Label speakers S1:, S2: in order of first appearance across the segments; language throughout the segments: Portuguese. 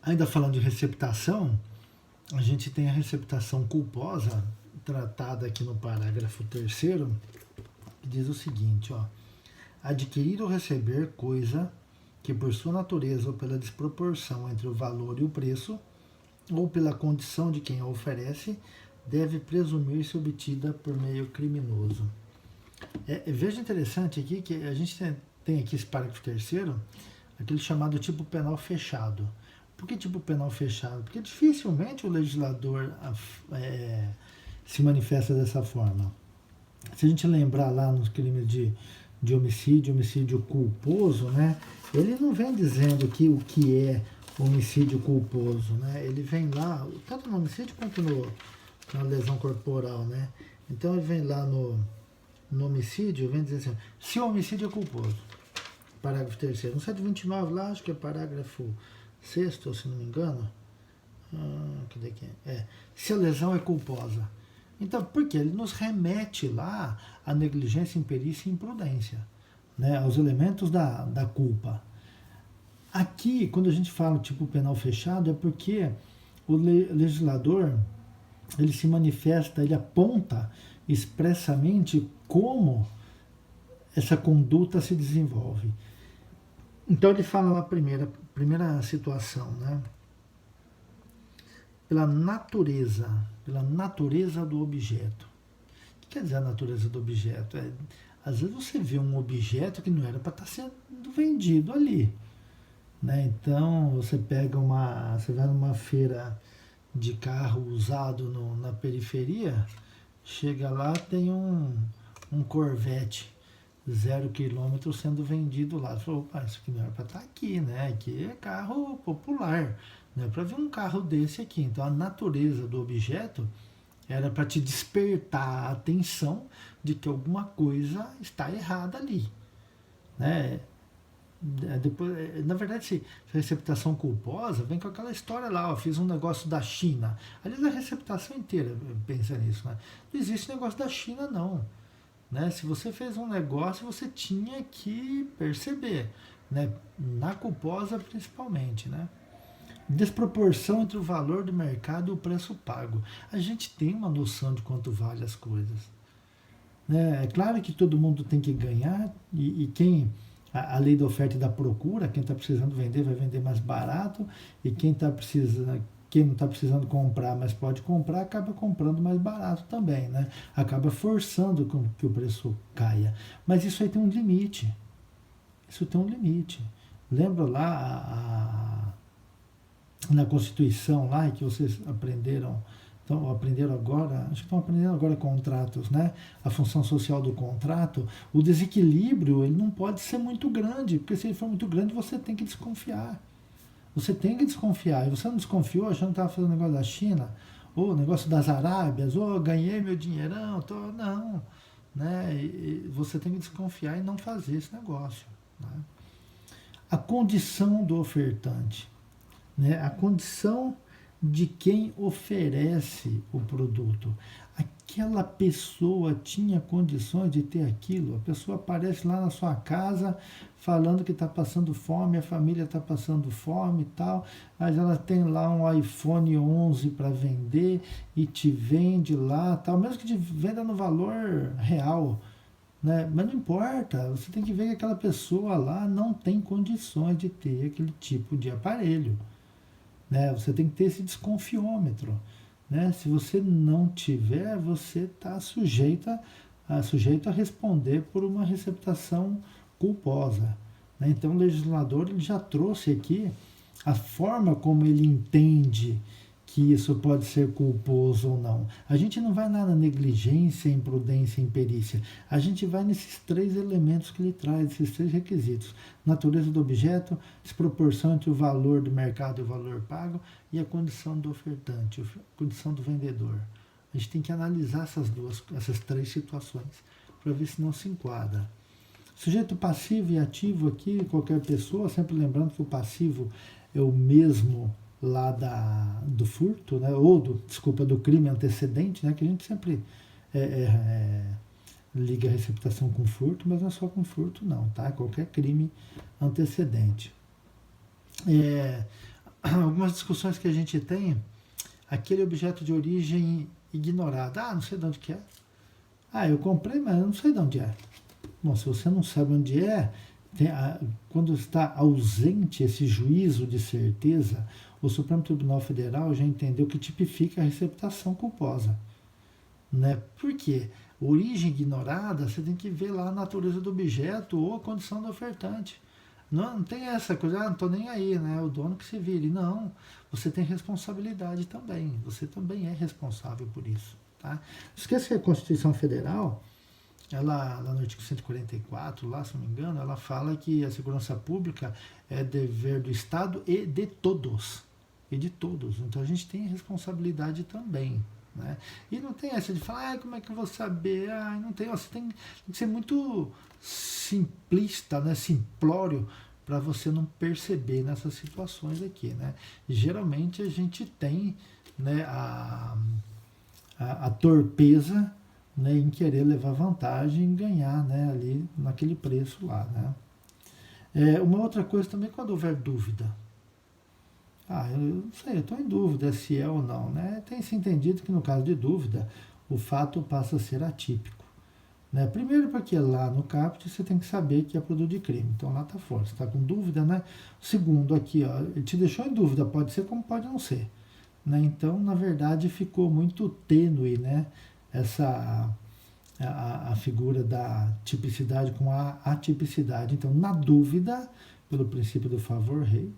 S1: Ainda falando de receptação, a gente tem a receptação culposa, tratada aqui no parágrafo 3º, que diz o seguinte, ó: adquirir ou receber coisa que por sua natureza ou pela desproporção entre o valor e o preço, ou pela condição de quem a oferece, deve presumir-se obtida por meio criminoso. Veja interessante aqui que a gente tem aqui esse parágrafo 3º, aquele chamado tipo penal fechado. Por que tipo penal fechado? Porque dificilmente o legislador se manifesta dessa forma. Se a gente lembrar lá nos crimes de homicídio culposo, né, ele não vem dizendo que o que é homicídio culposo, né? Ele vem lá, tanto no homicídio quanto na lesão corporal, né? Então ele vem lá no homicídio, vem dizer assim, se o homicídio é culposo, parágrafo 3º, no 129 lá, acho que é parágrafo 6º, se não me engano, cadê que é? Se a lesão é culposa. Então, por quê? Ele nos remete lá à negligência, imperícia e imprudência, né? Aos elementos da culpa. Aqui, quando a gente fala tipo penal fechado, é porque o legislador, ele se manifesta, ele aponta expressamente como essa conduta se desenvolve. Então ele fala lá primeira situação, né? Pela natureza do objeto. O que quer dizer a natureza do objeto? Às vezes você vê um objeto que não era para estar sendo vendido ali, né? Então você você vai numa feira de carro usado na periferia, chega lá, tem um Corvette 0 km sendo vendido lá. Você falou, opa, isso aqui não era para estar aqui, né? Aqui é carro popular, não é para ver um carro desse aqui. Então a natureza do objeto era para te despertar a atenção de que alguma coisa está errada ali, né? Depois, na verdade, se a receptação culposa vem com aquela história lá, ó, fiz um negócio da China. Aliás, a receptação inteira pensa nisso, né? Não existe negócio da China, não. Né? Se você fez um negócio, você tinha que perceber, né? Na culposa principalmente, né? Desproporção entre o valor do mercado e o preço pago. A gente tem uma noção de quanto vale as coisas, né? É claro que todo mundo tem que ganhar e quem a lei da oferta e da procura, quem está precisando vender vai vender mais barato e quem não está precisando comprar, mas pode comprar, acaba comprando mais barato também, né? Acaba forçando com que o preço caia. Mas isso aí tem um limite. Isso tem um limite. Lembra lá na Constituição lá que vocês aprenderam agora, acho que estão aprendendo agora contratos, né? A função social do contrato, o desequilíbrio, ele não pode ser muito grande, porque se ele for muito grande, você tem que desconfiar. Você tem que desconfiar. E você não desconfiou achando que estava fazendo negócio da China, ou negócio das Arábias, ou ganhei meu dinheirão, não. Né? E você tem que desconfiar e não fazer esse negócio. Né? A condição do ofertante, né? A condição de quem oferece o produto. Aquela pessoa tinha condições de ter aquilo. A pessoa aparece lá na sua casa falando que está passando fome, a família está passando fome e tal, mas ela tem lá um iPhone 11 para vender e te vende lá, tal, mesmo que te venda no valor real, né? Mas não importa, você tem que ver que aquela pessoa lá não tem condições de ter aquele tipo de aparelho. Né? Você tem que ter esse desconfiômetro. Né? Se você não tiver, você está sujeito a responder por uma receptação culposa. Né? Então o legislador ele já trouxe aqui a forma como ele entende que isso pode ser culposo ou não. A gente não vai na negligência, imprudência e imperícia. A gente vai nesses três elementos que ele traz, esses três requisitos. Natureza do objeto, desproporção entre o valor do mercado e o valor pago e a condição do ofertante, a condição do vendedor. A gente tem que analisar essas três situações para ver se não se enquadra. Sujeito passivo e ativo aqui, qualquer pessoa, sempre lembrando que o passivo é o mesmo lá do furto, né? Ou do crime antecedente, né? Que a gente sempre liga a receptação com furto, mas não é só com furto não, tá? Qualquer crime antecedente. algumas discussões que a gente tem, aquele objeto de origem ignorada. Ah, não sei de onde que é. Ah, eu comprei, mas eu não sei de onde é. Bom, se você não sabe onde é, quando está ausente esse juízo de certeza, o Supremo Tribunal Federal já entendeu que tipifica a receptação culposa. Né? Por quê? Origem ignorada, você tem que ver lá a natureza do objeto ou a condição do ofertante. Não tem essa coisa, não estou nem aí, né? O dono que se vire. Não, você tem responsabilidade também. Você também é responsável por isso. Tá? Esqueça que a Constituição Federal, ela, lá no artigo 144, lá, se não me engano, ela fala que a segurança pública é dever do Estado e de todos. E de todos. Então a gente tem responsabilidade também. Né? E não tem essa de falar, como é que eu vou saber? Não tem. Você tem que ser muito simplista, né? Simplório, para você não perceber nessas situações aqui. Né? E, geralmente a gente tem, né, a torpeza, né, em querer levar vantagem e ganhar, né, ali naquele preço lá. Né? Uma outra coisa também, quando houver dúvida. Eu não sei, eu estou em dúvida se é ou não. Né? Tem se entendido que no caso de dúvida, o fato passa a ser atípico. Né? Primeiro porque lá no CAPT você tem que saber que é produto de crime. Então lá está fora, você está com dúvida. Né? Segundo aqui, ó, ele te deixou em dúvida, pode ser como pode não ser. Né? Então, na verdade, ficou muito tênue, né, a figura da tipicidade com a atipicidade. Então, na dúvida, pelo princípio do favor rei,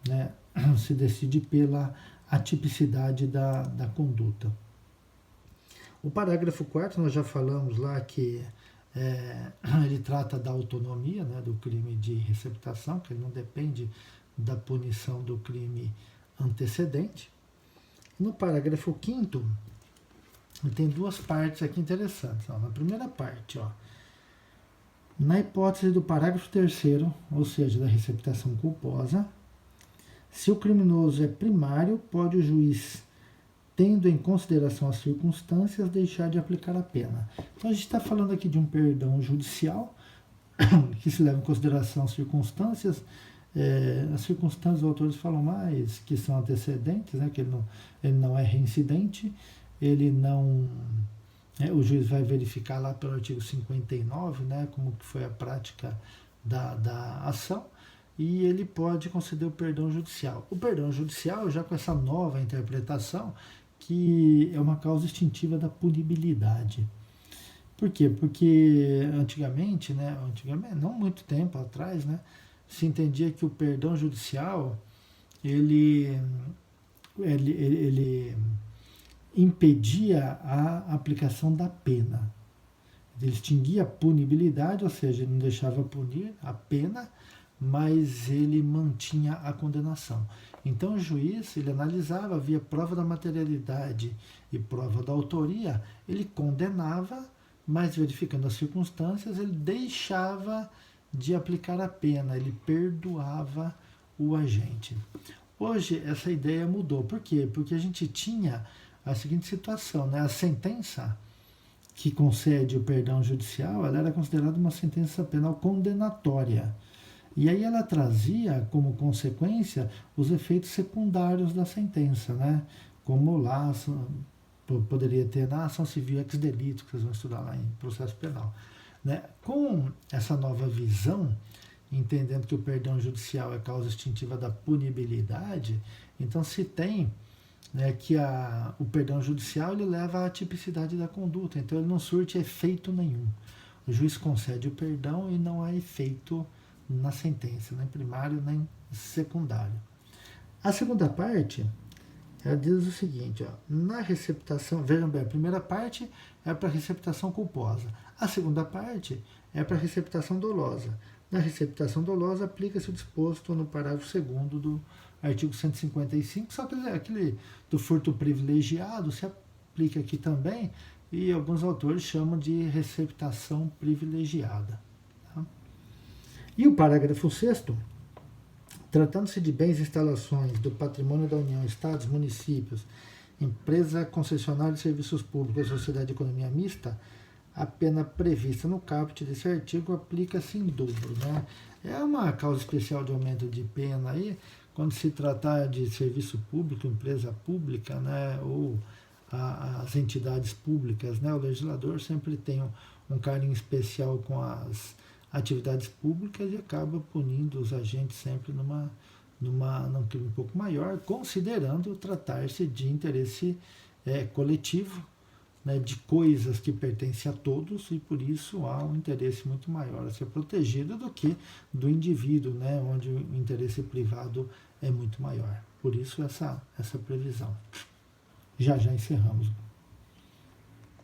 S1: né, se decide pela atipicidade da conduta. O parágrafo 4º, nós já falamos lá que ele trata da autonomia, né, do crime de receptação, que ele não depende da punição do crime antecedente. No parágrafo 5º, tem duas partes aqui interessantes. Na primeira parte, na hipótese do parágrafo 3º, ou seja, da receptação culposa, se o criminoso é primário, pode o juiz, tendo em consideração as circunstâncias, deixar de aplicar a pena. Então a gente está falando aqui de um perdão judicial, que se leva em consideração as circunstâncias. As circunstâncias, os autores falam mais que são antecedentes, né, que ele não é reincidente, ele não... o juiz vai verificar lá pelo artigo 59, né, como que foi a prática da ação, e ele pode conceder o perdão judicial. O perdão judicial, já com essa nova interpretação, que é uma causa extintiva da punibilidade. Por quê? Porque antigamente, não muito tempo atrás, né, se entendia que o perdão judicial ele impedia a aplicação da pena. Ele extinguia a punibilidade, ou seja, ele não deixava punir a pena, mas ele mantinha a condenação. Então o juiz, ele analisava, havia prova da materialidade e prova da autoria, ele condenava, mas verificando as circunstâncias, ele deixava de aplicar a pena, ele perdoava o agente. Hoje essa ideia mudou. Por quê? Porque a gente tinha a seguinte situação, né? A sentença que concede o perdão judicial, ela era considerada uma sentença penal condenatória. E aí ela trazia como consequência os efeitos secundários da sentença, né? Como lá poderia ter na ação civil ex delito, que vocês vão estudar lá em processo penal. Né? Com essa nova visão, entendendo que o perdão judicial é causa extintiva da punibilidade, então se tem, né, que o perdão judicial ele leva à tipicidade da conduta, então ele não surte efeito nenhum. O juiz concede o perdão e não há efeito na sentença, nem primário nem secundário. A segunda parte, ela diz o seguinte, na receptação, vejam bem, a primeira parte é para receptação culposa, a segunda parte é para receptação dolosa. Na receptação dolosa, aplica-se o disposto no parágrafo 2º do artigo 155, só que aquele do furto privilegiado se aplica aqui também, e alguns autores chamam de receptação privilegiada. Tá? E o parágrafo 6º, tratando-se de bens e instalações do patrimônio da União, Estados, municípios, empresa concessionária de serviços públicos, sociedade de economia mista, a pena prevista no caput desse artigo aplica-se em dobro. Né? É uma causa especial de aumento de pena aí, quando se tratar de serviço público, empresa pública, né, ou as entidades públicas, né, o legislador sempre tem um carinho especial com as atividades públicas e acaba punindo os agentes sempre num crime um pouco maior, considerando tratar-se de interesse coletivo, né, de coisas que pertencem a todos, e por isso há um interesse muito maior a ser protegido do que do indivíduo, né, onde o interesse privado é muito maior. Por isso essa previsão. Já encerramos.